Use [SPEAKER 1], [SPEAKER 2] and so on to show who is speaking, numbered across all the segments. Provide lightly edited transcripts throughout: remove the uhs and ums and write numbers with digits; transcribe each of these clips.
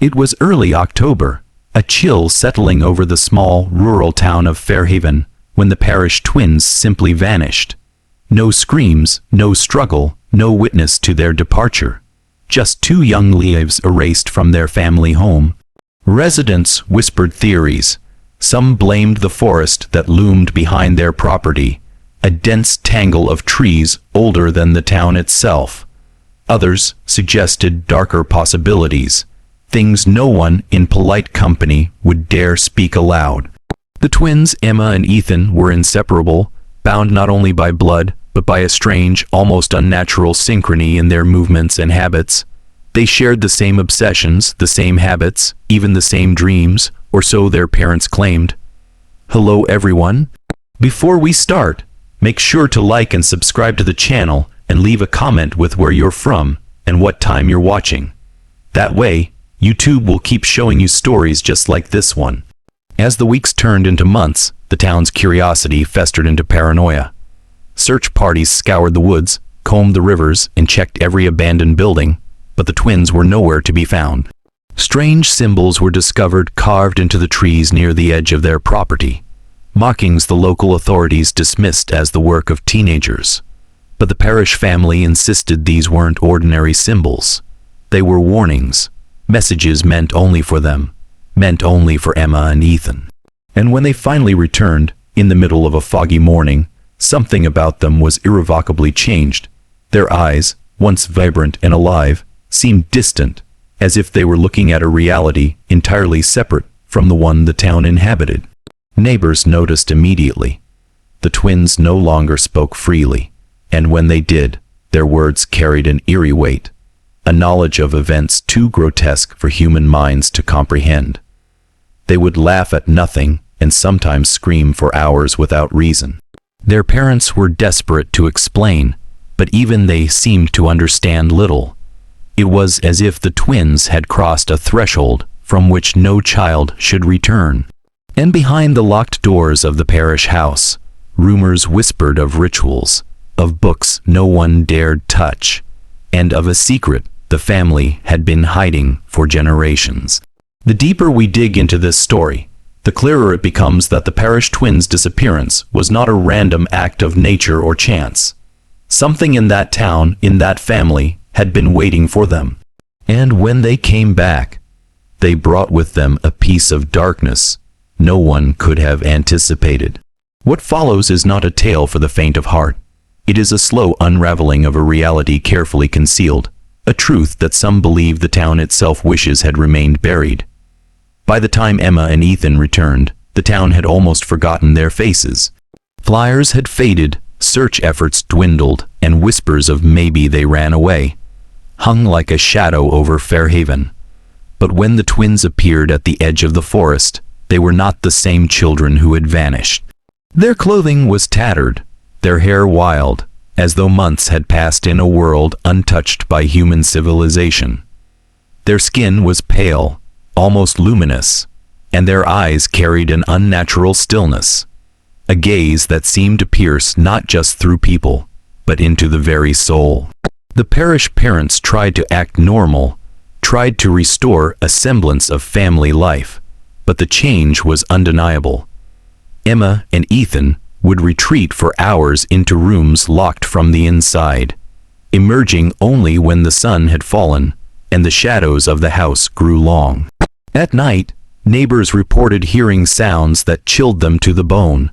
[SPEAKER 1] It was early October, a chill settling over the small, rural town of Fairhaven, when the Parish twins simply vanished. No screams, no struggle, no witness to their departure. Just two young lives erased from their family home. Residents whispered theories. Some blamed the forest that loomed behind their property, a dense tangle of trees older than the town itself. Others suggested darker possibilities, things no one in polite company would dare speak aloud. The twins, Emma and Ethan, were inseparable, bound not only by blood, but by a strange, almost unnatural synchrony in their movements and habits. They shared the same obsessions, the same habits, even the same dreams, or so their parents claimed. Hello everyone. Before we start, make sure to like and subscribe to the channel and leave a comment with where you're from and what time you're watching. That way, YouTube will keep showing you stories just like this one. As the weeks turned into months, the town's curiosity festered into paranoia. Search parties scoured the woods, combed the rivers, and checked every abandoned building, but the twins were nowhere to be found. Strange symbols were discovered carved into the trees near the edge of their property. Markings the local authorities dismissed as the work of teenagers. But the Parish family insisted these weren't ordinary symbols. They were warnings, messages meant only for them, meant only for Emma and Ethan. And when they finally returned, in the middle of a foggy morning, something about them was irrevocably changed. Their eyes, once vibrant and alive, seemed distant, as if they were looking at a reality entirely separate from the one the town inhabited. Neighbors noticed immediately. The twins no longer spoke freely, and when they did, their words carried an eerie weight, a knowledge of events too grotesque for human minds to comprehend. They would laugh at nothing and sometimes scream for hours without reason. Their parents were desperate to explain, but even they seemed to understand little. It was as if the twins had crossed a threshold from which no child should return. And behind the locked doors of the parish house, rumors whispered of rituals, of books no one dared touch, and of a secret the family had been hiding for generations. The deeper we dig into this story, the clearer it becomes that the Parish twins' disappearance was not a random act of nature or chance. Something in that town, in that family, had been waiting for them. And when they came back, they brought with them a piece of darkness no one could have anticipated. What follows is not a tale for the faint of heart. It is a slow unraveling of a reality carefully concealed, a truth that some believe the town itself wishes had remained buried. By the time Emma and Ethan returned, the town had almost forgotten their faces. Flyers had faded, search efforts dwindled, and whispers of maybe they ran away hung like a shadow over Fairhaven. But when the twins appeared at the edge of the forest, they were not the same children who had vanished. Their clothing was tattered, their hair wild, as though months had passed in a world untouched by human civilization. Their skin was pale, almost luminous, and their eyes carried an unnatural stillness, a gaze that seemed to pierce not just through people, but into the very soul. The parish parents tried to act normal, tried to restore a semblance of family life, but the change was undeniable. Emma and Ethan would retreat for hours into rooms locked from the inside, emerging only when the sun had fallen and the shadows of the house grew long. At night, neighbors reported hearing sounds that chilled them to the bone.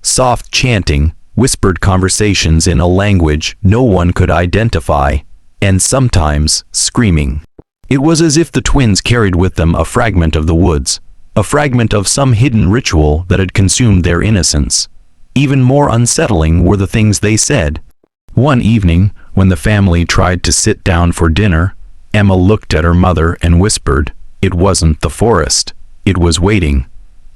[SPEAKER 1] Soft chanting, whispered conversations in a language no one could identify, and sometimes screaming. It was as if the twins carried with them a fragment of the woods, a fragment of some hidden ritual that had consumed their innocence. Even more unsettling were the things they said. One evening, when the family tried to sit down for dinner, Emma looked at her mother and whispered, "It wasn't the forest. It was waiting."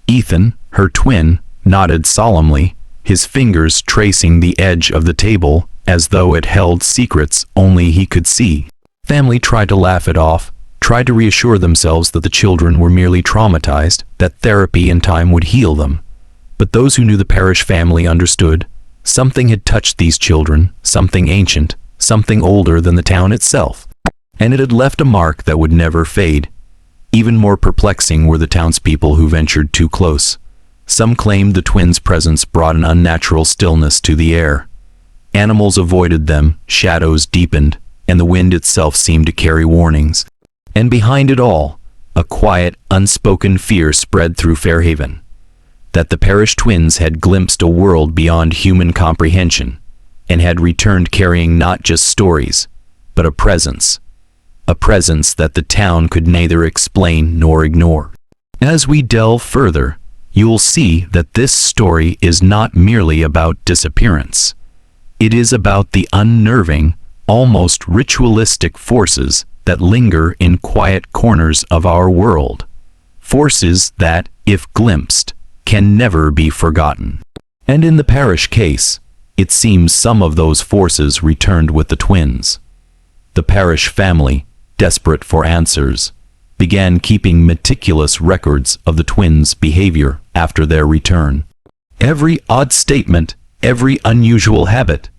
[SPEAKER 1] Ethan, her twin, nodded solemnly, his fingers tracing the edge of the table as though it held secrets only he could see. Family tried to laugh it off, tried to reassure themselves that the children were merely traumatized, that therapy and time would heal them. But those who knew the Parish family understood. Something had touched these children, something ancient, something older than the town itself, and it had left a mark that would never fade. Even more perplexing were the townspeople who ventured too close. Some claimed the twins' presence brought an unnatural stillness to the air. Animals avoided them, shadows deepened, and the wind itself seemed to carry warnings. And behind it all, a quiet, unspoken fear spread through Fairhaven. That the Parish twins had glimpsed a world beyond human comprehension, and had returned carrying not just stories, but a presence that the town could neither explain nor ignore. As we delve further, you'll see that this story is not merely about disappearance. It is about the unnerving, almost ritualistic forces that linger in quiet corners of our world. Forces that, if glimpsed, can never be forgotten. And in the Parish case, it seems some of those forces returned with the twins. The Parish family, desperate for answers, began keeping meticulous records of the twins' behavior after their return. Every odd statement, every unusual habit,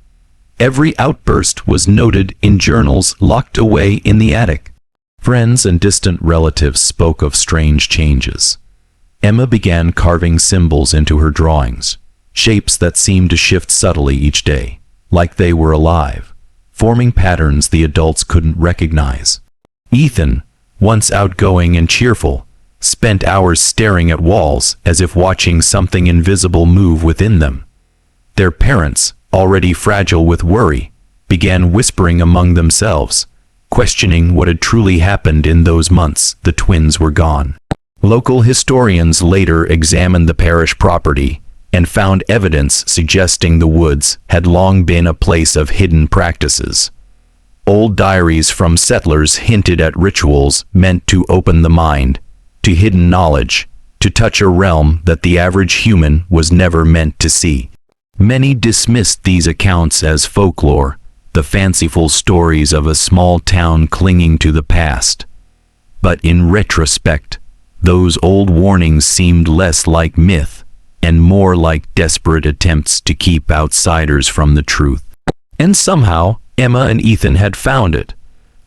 [SPEAKER 1] every outburst was noted in journals locked away in the attic. Friends and distant relatives spoke of strange changes. Emma began carving symbols into her drawings, shapes that seemed to shift subtly each day, like they were alive, forming patterns the adults couldn't recognize. Ethan, once outgoing and cheerful, spent hours staring at walls as if watching something invisible move within them. Their parents, already fragile with worry, began whispering among themselves, questioning what had truly happened in those months the twins were gone. Local historians later examined the parish property and found evidence suggesting the woods had long been a place of hidden practices. Old diaries from settlers hinted at rituals meant to open the mind, to hidden knowledge, to touch a realm that the average human was never meant to see. Many dismissed these accounts as folklore, the fanciful stories of a small town clinging to the past. But in retrospect, those old warnings seemed less like myth and more like desperate attempts to keep outsiders from the truth. And somehow, Emma and Ethan had found it.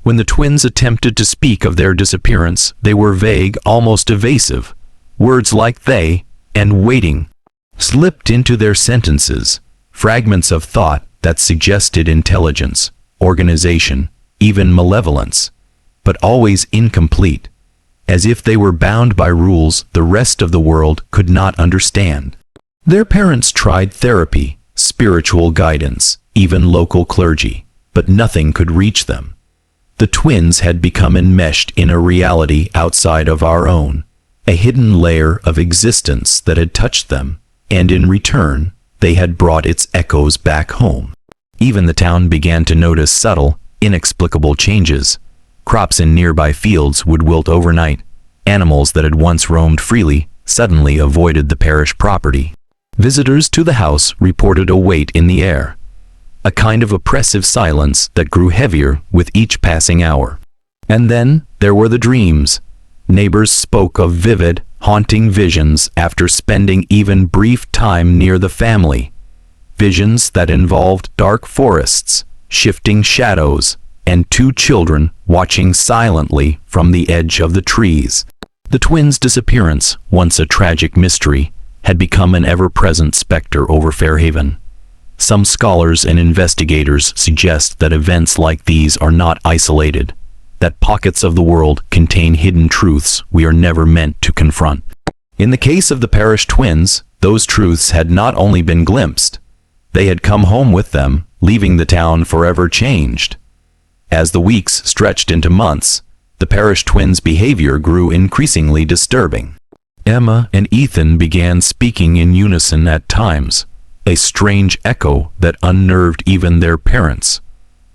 [SPEAKER 1] When the twins attempted to speak of their disappearance, they were vague, almost evasive. Words like "they" and "waiting" slipped into their sentences, fragments of thought that suggested intelligence, organization, even malevolence, but always incomplete, as if they were bound by rules the rest of the world could not understand. Their parents tried therapy, spiritual guidance, even local clergy, but nothing could reach them. The twins had become enmeshed in a reality outside of our own, a hidden layer of existence that had touched them, and in return, they had brought its echoes back home. Even the town began to notice subtle, inexplicable changes. Crops in nearby fields would wilt overnight. Animals that had once roamed freely suddenly avoided the parish property. Visitors to the house reported a weight in the air, a kind of oppressive silence that grew heavier with each passing hour. And then there were the dreams. Neighbors spoke of vivid, haunting visions after spending even brief time near the family. Visions that involved dark forests, shifting shadows, and two children watching silently from the edge of the trees. The twins' disappearance, once a tragic mystery, had become an ever-present specter over Fairhaven. Some scholars and investigators suggest that events like these are not isolated, that pockets of the world contain hidden truths we are never meant to confront. In the case of the Parish twins, those truths had not only been glimpsed, they had come home with them, leaving the town forever changed. As the weeks stretched into months, the Parish twins' behavior grew increasingly disturbing. Emma and Ethan began speaking in unison at times, a strange echo that unnerved even their parents.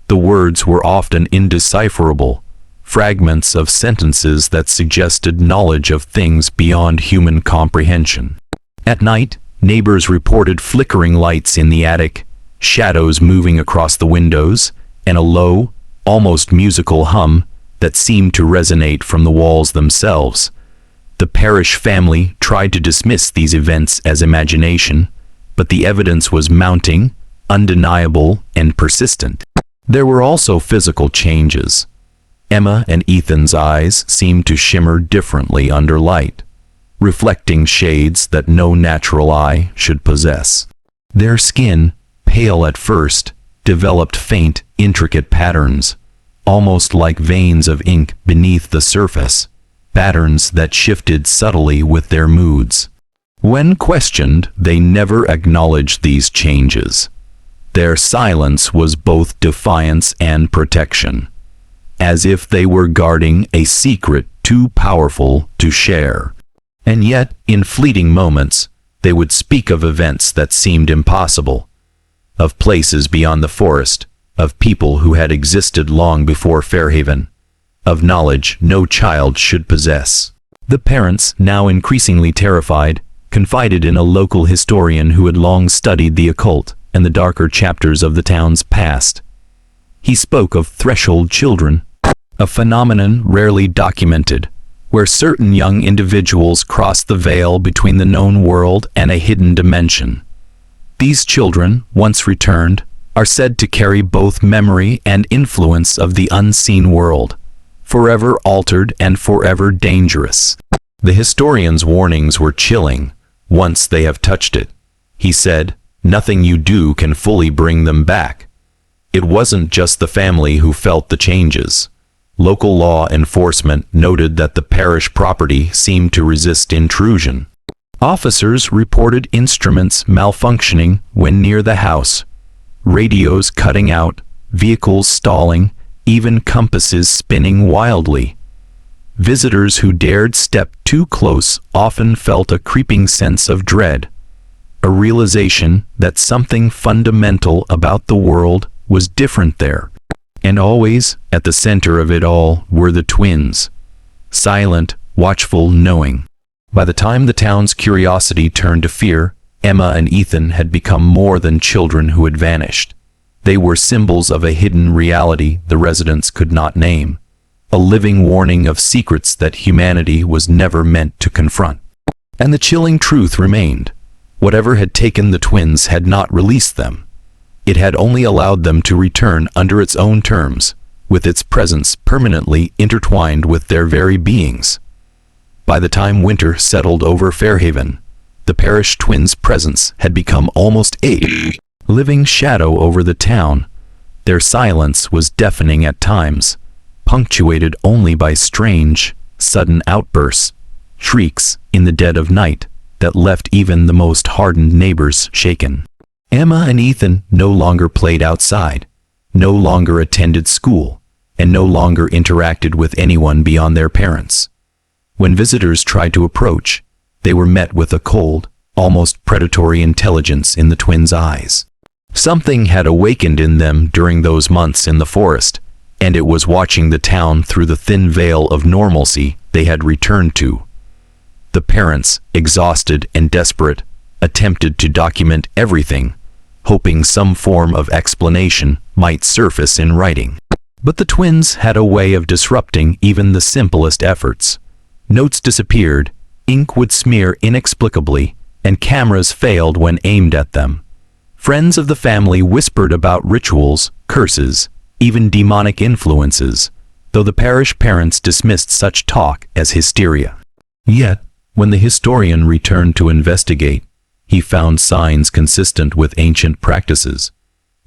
[SPEAKER 1] The words were often indecipherable, fragments of sentences that suggested knowledge of things beyond human comprehension. At night, neighbors reported flickering lights in the attic, shadows moving across the windows, and a low, almost musical hum that seemed to resonate from the walls themselves. The Parish family tried to dismiss these events as imagination, but the evidence was mounting, undeniable, and persistent. There were also physical changes. Emma and Ethan's eyes seemed to shimmer differently under light, reflecting shades that no natural eye should possess. Their skin, pale at first, developed faint, intricate patterns, almost like veins of ink beneath the surface, patterns that shifted subtly with their moods. When questioned, they never acknowledged these changes. Their silence was both defiance and protection, as if they were guarding a secret too powerful to share. And yet, in fleeting moments, they would speak of events that seemed impossible, of places beyond the forest, of people who had existed long before Fairhaven, of knowledge no child should possess. The parents, now increasingly terrified, confided in a local historian who had long studied the occult and the darker chapters of the town's past. He spoke of threshold children, a phenomenon rarely documented, where certain young individuals cross the veil between the known world and a hidden dimension. These children, once returned, are said to carry both memory and influence of the unseen world, forever altered and forever dangerous. The historian's warnings were chilling. Once they have touched it, he said, nothing you do can fully bring them back. It wasn't just the family who felt the changes. Local law enforcement noted that the parish property seemed to resist intrusion. Officers reported instruments malfunctioning when near the house, radios cutting out, vehicles stalling, even compasses spinning wildly. Visitors who dared step too close often felt a creeping sense of dread, a realization that something fundamental about the world was different there. And always, at the center of it all, were the twins, silent, watchful, knowing. By the time the town's curiosity turned to fear, Emma and Ethan had become more than children who had vanished. They were symbols of a hidden reality the residents could not name, a living warning of secrets that humanity was never meant to confront. And the chilling truth remained. Whatever had taken the twins had not released them. It had only allowed them to return under its own terms, with its presence permanently intertwined with their very beings. By the time winter settled over Fairhaven, the parish twins' presence had become almost a living shadow over the town. Their silence was deafening at times, punctuated only by strange, sudden outbursts, shrieks in the dead of night that left even the most hardened neighbors shaken. Emma and Ethan no longer played outside, no longer attended school, and no longer interacted with anyone beyond their parents. When visitors tried to approach, they were met with a cold, almost predatory intelligence in the twins' eyes. Something had awakened in them during those months in the forest, and it was watching the town through the thin veil of normalcy they had returned to. The parents, exhausted and desperate, attempted to document everything, hoping some form of explanation might surface in writing. But the twins had a way of disrupting even the simplest efforts. Notes disappeared, ink would smear inexplicably, and cameras failed when aimed at them. Friends of the family whispered about rituals, curses, even demonic influences, though the parish parents dismissed such talk as hysteria. Yet, when the historian returned to investigate, he found signs consistent with ancient practices,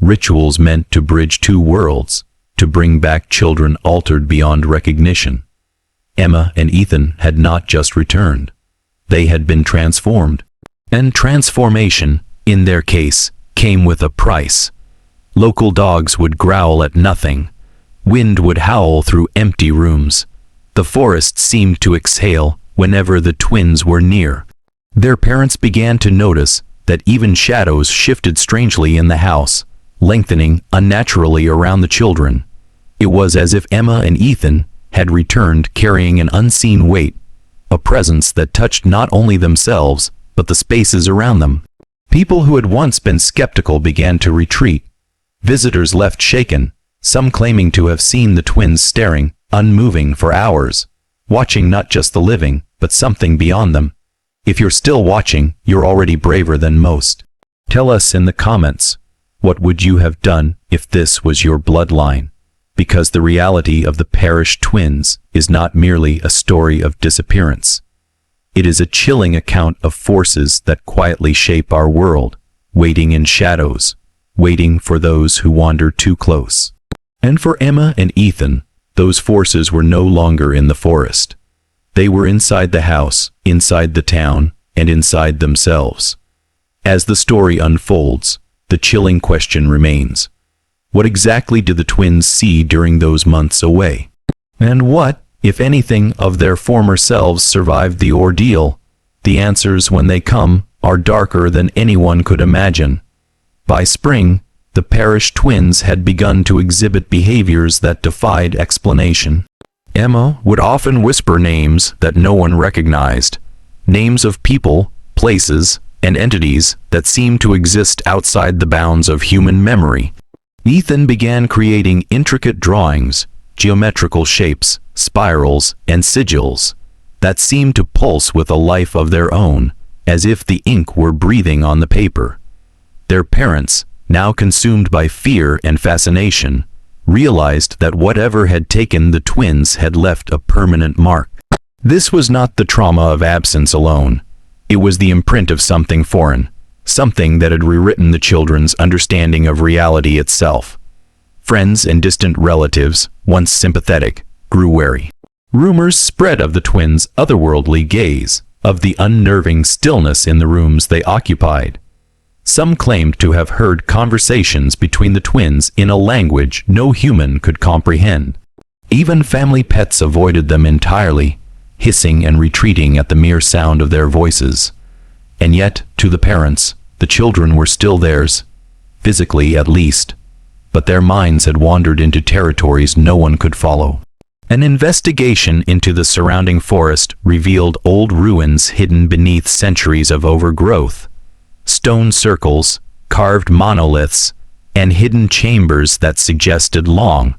[SPEAKER 1] rituals meant to bridge two worlds, to bring back children altered beyond recognition. Emma and Ethan had not just returned. They had been transformed. And transformation, in their case, came with a price. Local dogs would growl at nothing. Wind would howl through empty rooms. The forest seemed to exhale whenever the twins were near. Their parents began to notice that even shadows shifted strangely in the house, lengthening unnaturally around the children. It was as if Emma and Ethan had returned carrying an unseen weight, a presence that touched not only themselves, but the spaces around them. People who had once been skeptical began to retreat. Visitors left shaken, some claiming to have seen the twins staring, unmoving for hours, watching not just the living, but something beyond them. If you're still watching, you're already braver than most. Tell us in the comments, what would you have done if this was your bloodline? because the reality of the Parish twins is not merely a story of disappearance. It is a chilling account of forces that quietly shape our world, waiting in shadows, waiting for those who wander too close. And for Emma and Ethan, those forces were no longer in the forest. They were inside the house, inside the town, and inside themselves. As the story unfolds, the chilling question remains: what exactly did the twins see during those months away? And what, if anything, of their former selves survived the ordeal? The answers, when they come, are darker than anyone could imagine. By spring, the Parish twins had begun to exhibit behaviors that defied explanation. Emma would often whisper names that no one recognized, names of people, places, and entities that seemed to exist outside the bounds of human memory. Ethan began creating intricate drawings, geometrical shapes, spirals, and sigils that seemed to pulse with a life of their own, as if the ink were breathing on the paper. Their parents, now consumed by fear and fascination, realized that whatever had taken the twins had left a permanent mark. This was not the trauma of absence alone. It was the imprint of something foreign, something that had rewritten the children's understanding of reality itself. Friends and distant relatives, once sympathetic, grew wary. Rumors spread of the twins' otherworldly gaze, of the unnerving stillness in the rooms they occupied. Some claimed to have heard conversations between the twins in a language no human could comprehend. Even family pets avoided them entirely, hissing and retreating at the mere sound of their voices. And yet, to the parents, the children were still theirs, physically at least, but their minds had wandered into territories no one could follow. An investigation into the surrounding forest revealed old ruins hidden beneath centuries of overgrowth. Stone circles, carved monoliths, and hidden chambers that suggested long,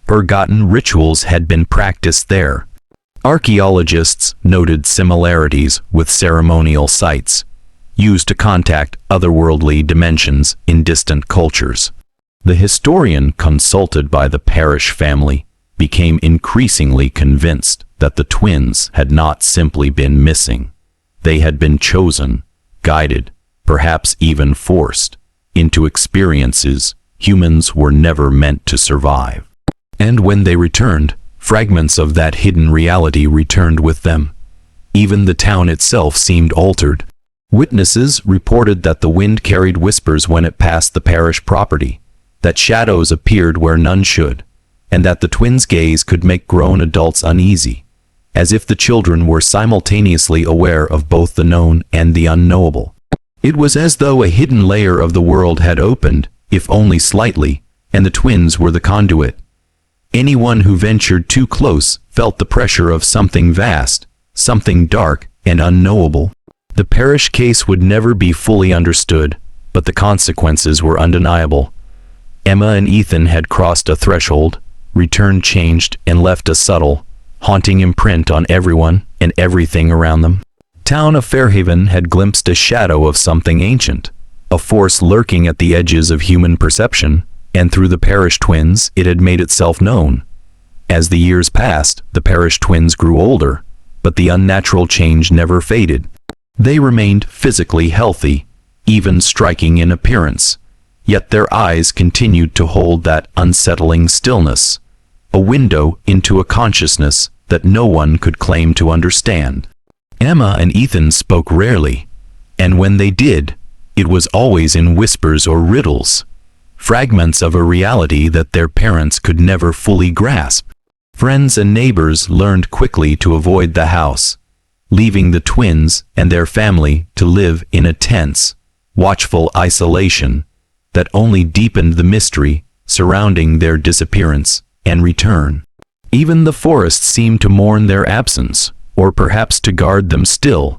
[SPEAKER 1] forgotten rituals had been practiced there. Archaeologists noted similarities with ceremonial sites, used to contact otherworldly dimensions in distant cultures. The historian consulted by the Parish family became increasingly convinced that the twins had not simply been missing. They had been chosen, guided, perhaps even forced, into experiences humans were never meant to survive. And when they returned, fragments of that hidden reality returned with them. Even the town itself seemed altered. Witnesses reported that the wind carried whispers when it passed the parish property, that shadows appeared where none should, and that the twins' gaze could make grown adults uneasy, as if the children were simultaneously aware of both the known and the unknowable. It was as though a hidden layer of the world had opened, if only slightly, and the twins were the conduit. Anyone who ventured too close felt the pressure of something vast, something dark and unknowable. The Parish case would never be fully understood, but the consequences were undeniable. Emma and Ethan had crossed a threshold, returned changed, and left a subtle, haunting imprint on everyone and everything around them. Town of Fairhaven had glimpsed a shadow of something ancient, a force lurking at the edges of human perception, and through the Parish twins it had made itself known. As the years passed, the Parish twins grew older, but the unnatural change never faded. They remained physically healthy, even striking in appearance, yet their eyes continued to hold that unsettling stillness, a window into a consciousness that no one could claim to understand. Emma and Ethan spoke rarely, and when they did, it was always in whispers or riddles, fragments of a reality that their parents could never fully grasp. Friends and neighbors learned quickly to avoid the house, leaving the twins and their family to live in a tense, watchful isolation that only deepened the mystery surrounding their disappearance and return. Even the forest seemed to mourn their absence, or perhaps to guard them still.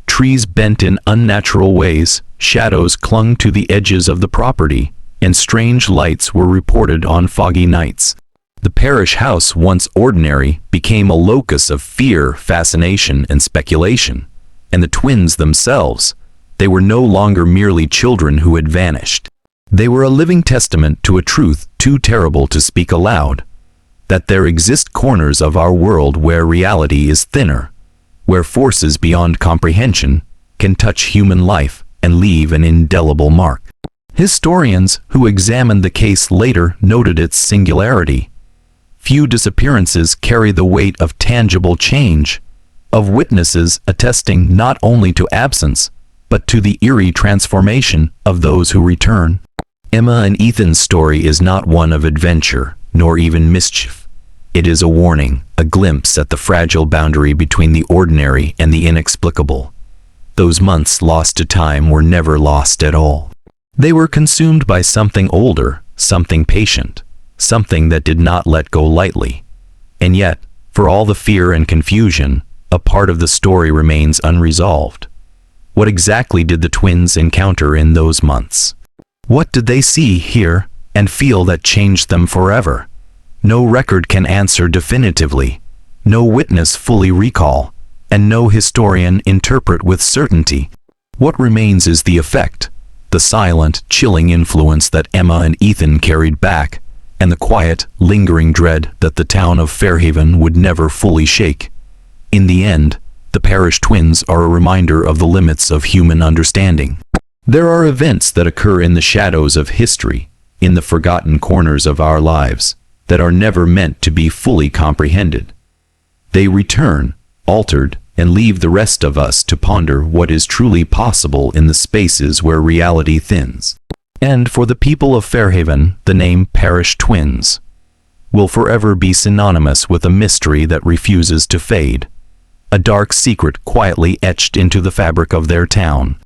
[SPEAKER 1] Trees bent in unnatural ways, shadows clung to the edges of the property, and strange lights were reported on foggy nights. The Parish house, once ordinary, became a locus of fear, fascination, and speculation. And the twins themselves, they were no longer merely children who had vanished. They were a living testament to a truth too terrible to speak aloud. that there exist corners of our world where reality is thinner, where forces beyond comprehension can touch human life and leave an indelible mark. Historians who examined the case later noted its singularity. Few disappearances carry the weight of tangible change, of witnesses attesting not only to absence, but to the eerie transformation of those who return. Emma and Ethan's story is not one of adventure, nor even mischief. It is a warning, a glimpse at the fragile boundary between the ordinary and the inexplicable. Those months lost to time were never lost at all. They were consumed by something older, something patient, something that did not let go lightly. And yet, for all the fear and confusion, a part of the story remains unresolved. What exactly did the twins encounter in those months? What did they see, hear, and feel that changed them forever? No record can answer definitively, no witness fully recall, and no historian interpret with certainty. What remains is the effect, the silent, chilling influence that Emma and Ethan carried back, and the quiet, lingering dread that the town of Fairhaven would never fully shake. In the end, the Parish twins are a reminder of the limits of human understanding. There are events that occur in the shadows of history, in the forgotten corners of our lives, that are never meant to be fully comprehended. They return, altered, and leave the rest of us to ponder what is truly possible in the spaces where reality thins. And for the people of Fairhaven, the name Parish Twins will forever be synonymous with a mystery that refuses to fade, a dark secret quietly etched into the fabric of their town.